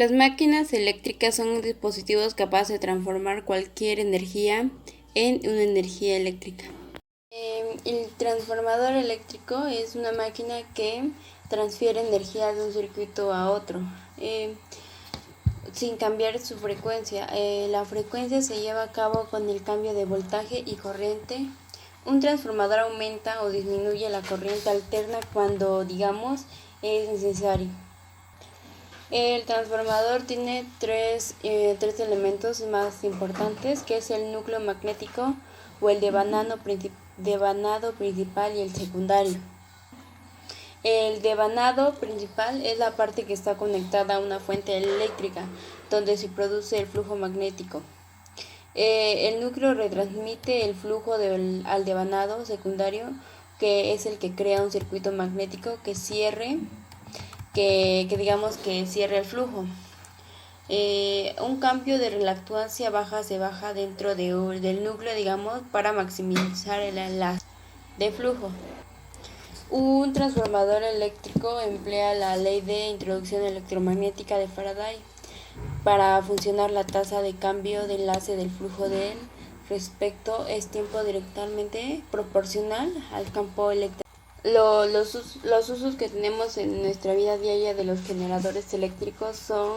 Las máquinas eléctricas son dispositivos capaces de transformar cualquier energía en una energía eléctrica. El transformador eléctrico es una máquina que transfiere energía de un circuito a otro, sin cambiar su frecuencia. La frecuencia se lleva a cabo con el cambio de voltaje y corriente. Un transformador aumenta o disminuye la corriente alterna cuando, digamos, es necesario. El transformador tiene tres elementos más importantes, que es el núcleo magnético o el devanado principal y el secundario. El devanado principal es la parte que está conectada a una fuente eléctrica, donde se produce el flujo magnético. El núcleo retransmite el flujo al devanado secundario, que es el que crea un circuito magnético que cierre el flujo. Un cambio de reactancia baja se baja dentro del núcleo, para maximizar el enlace de flujo. Un transformador eléctrico emplea la ley de introducción electromagnética de Faraday para funcionar. La tasa de cambio de enlace del flujo del respecto es tiempo directamente proporcional al campo eléctrico. Los usos que tenemos en nuestra vida diaria de los generadores eléctricos son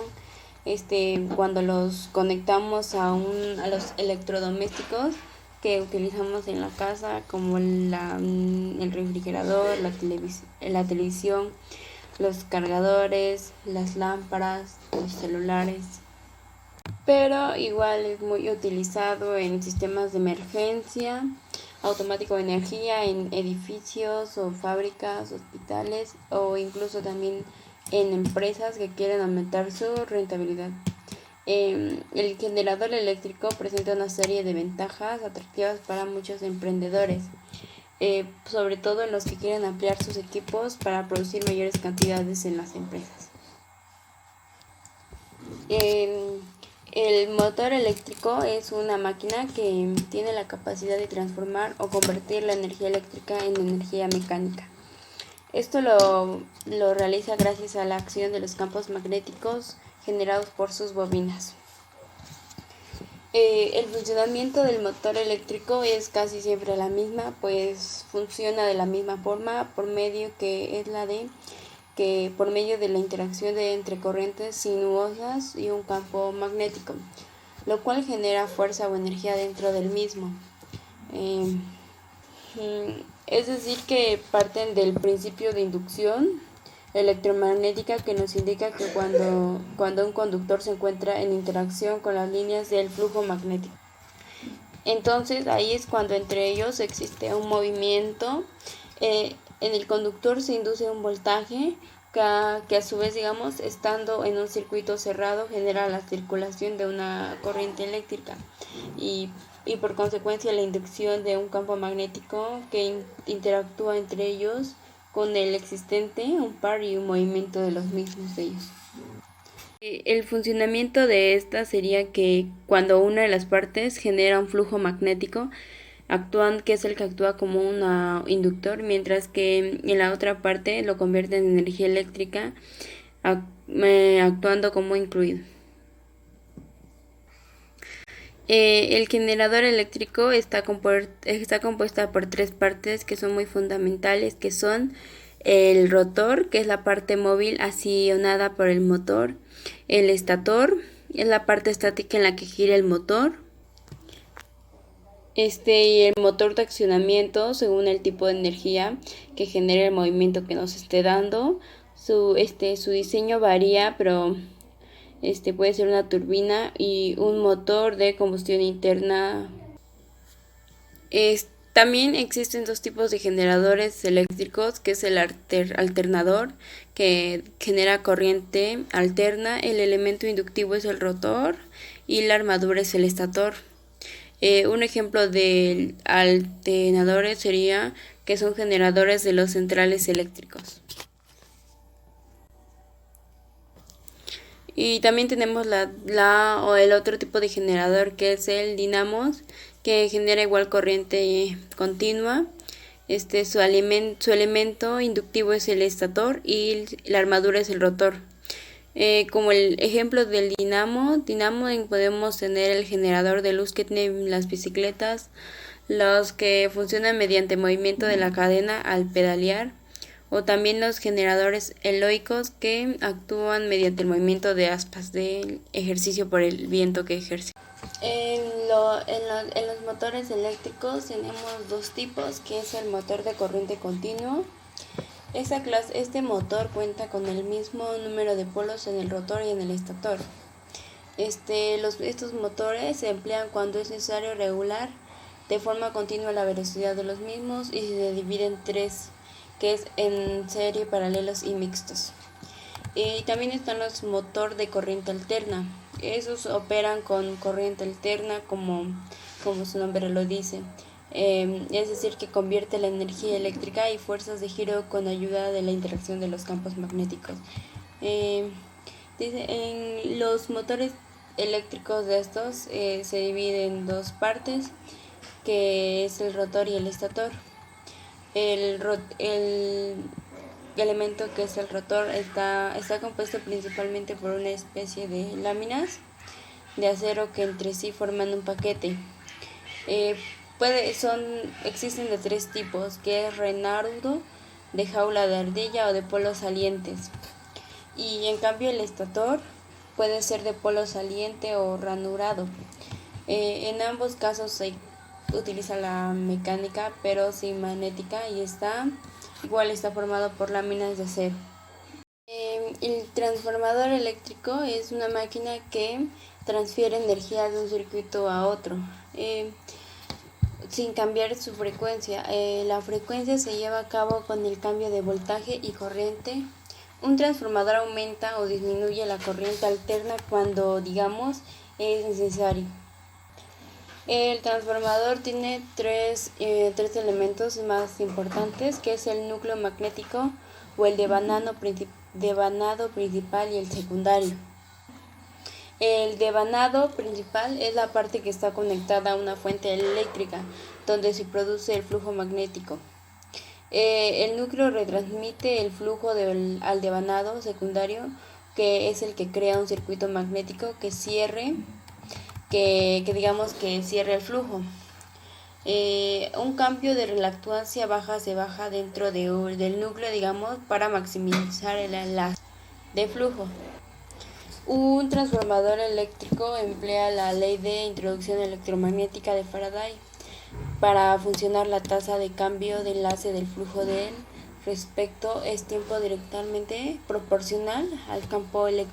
cuando los conectamos a los electrodomésticos que utilizamos en la casa, como el refrigerador, la televisión, los cargadores, las lámparas, los celulares. Pero igual es muy utilizado en sistemas de emergencia automático de energía, en edificios o fábricas, hospitales, o incluso también en empresas que quieren aumentar su rentabilidad. El generador eléctrico presenta una serie de ventajas atractivas para muchos emprendedores, sobre todo en los que quieren ampliar sus equipos para producir mayores cantidades en las empresas. El motor eléctrico es una máquina que tiene la capacidad de transformar o convertir la energía eléctrica en energía mecánica. Esto lo realiza gracias a la acción de los campos magnéticos generados por sus bobinas. El funcionamiento del motor eléctrico es casi siempre la misma, pues funciona de la misma forma por medio de la interacción entre corrientes sinuosas y un campo magnético, lo cual genera fuerza o energía dentro del mismo. Es decir, que parten del principio de inducción electromagnética, que nos indica que cuando un conductor se encuentra en interacción con las líneas del flujo magnético. Entonces ahí es cuando entre ellos existe un movimiento. En el conductor se induce un voltaje que a su vez, estando en un circuito cerrado, genera la circulación de una corriente eléctrica y por consecuencia la inducción de un campo magnético que interactúa entre ellos con el existente, un par y un movimiento de los mismos de ellos. El funcionamiento de esta sería que cuando una de las partes genera un flujo magnético, que es el que actúa como un inductor, mientras que en la otra parte lo convierte en energía eléctrica, actuando como incluido. El generador eléctrico está compuesta por tres partes que son muy fundamentales, que son el rotor, que es la parte móvil accionada por el motor; el estator es la parte estática en la que gira el motor; y el motor de accionamiento según el tipo de energía que genera el movimiento que nos esté dando. Su diseño varía, pero puede ser una turbina y un motor de combustión interna. También existen dos tipos de generadores eléctricos, que es el alternador, que genera corriente alterna; el elemento inductivo es el rotor y la armadura es el estator. Un ejemplo de alternadores sería que son generadores de los centrales eléctricos. Y también tenemos el otro tipo de generador, que es el dinamos, que genera igual corriente continua. Su elemento inductivo es el estator y la armadura es el rotor. Como el ejemplo del dinamo, podemos tener el generador de luz que tienen las bicicletas, los que funcionan mediante movimiento de la cadena al pedalear, o también los generadores eólicos que actúan mediante el movimiento de aspas del ejercicio por el viento que ejerce. En los motores eléctricos tenemos dos tipos, que es el motor de corriente continuo. Este motor cuenta con el mismo número de polos en el rotor y en el estator. Estos motores se emplean cuando es necesario regular de forma continua la velocidad de los mismos y se dividen en tres, que es en serie, paralelos y mixtos. Y también están los motores de corriente alterna. Esos operan con corriente alterna como su nombre lo dice. Es decir, que convierte la energía eléctrica y fuerzas de giro con ayuda de la interacción de los campos magnéticos. En los motores eléctricos de estos se dividen en dos partes, que es el rotor y el estator. El elemento que es el rotor está compuesto principalmente por una especie de láminas de acero que entre sí forman un paquete. Existen de tres tipos, que es renáudo, de jaula de ardilla o de polos salientes. Y en cambio el estator puede ser de polo saliente o ranurado. En ambos casos se utiliza la mecánica pero sin magnética y está formado por láminas de acero. El transformador eléctrico es una máquina que transfiere energía de un circuito a otro sin cambiar su frecuencia. La frecuencia se lleva a cabo con el cambio de voltaje y corriente. Un transformador aumenta o disminuye la corriente alterna cuando, digamos, es necesario. El transformador tiene tres elementos más importantes, que es el núcleo magnético o el devanado principal y el secundario. El devanado principal es la parte que está conectada a una fuente eléctrica, donde se produce el flujo magnético. El núcleo retransmite el flujo al devanado secundario, que es el que crea un circuito magnético que cierre el flujo. Un cambio de reactancia baja se baja dentro del núcleo, para maximizar el enlace de flujo. Un transformador eléctrico emplea la ley de introducción electromagnética de Faraday para funcionar. La tasa de cambio de enlace del flujo del respecto es tiempo directamente proporcional al campo eléctrico.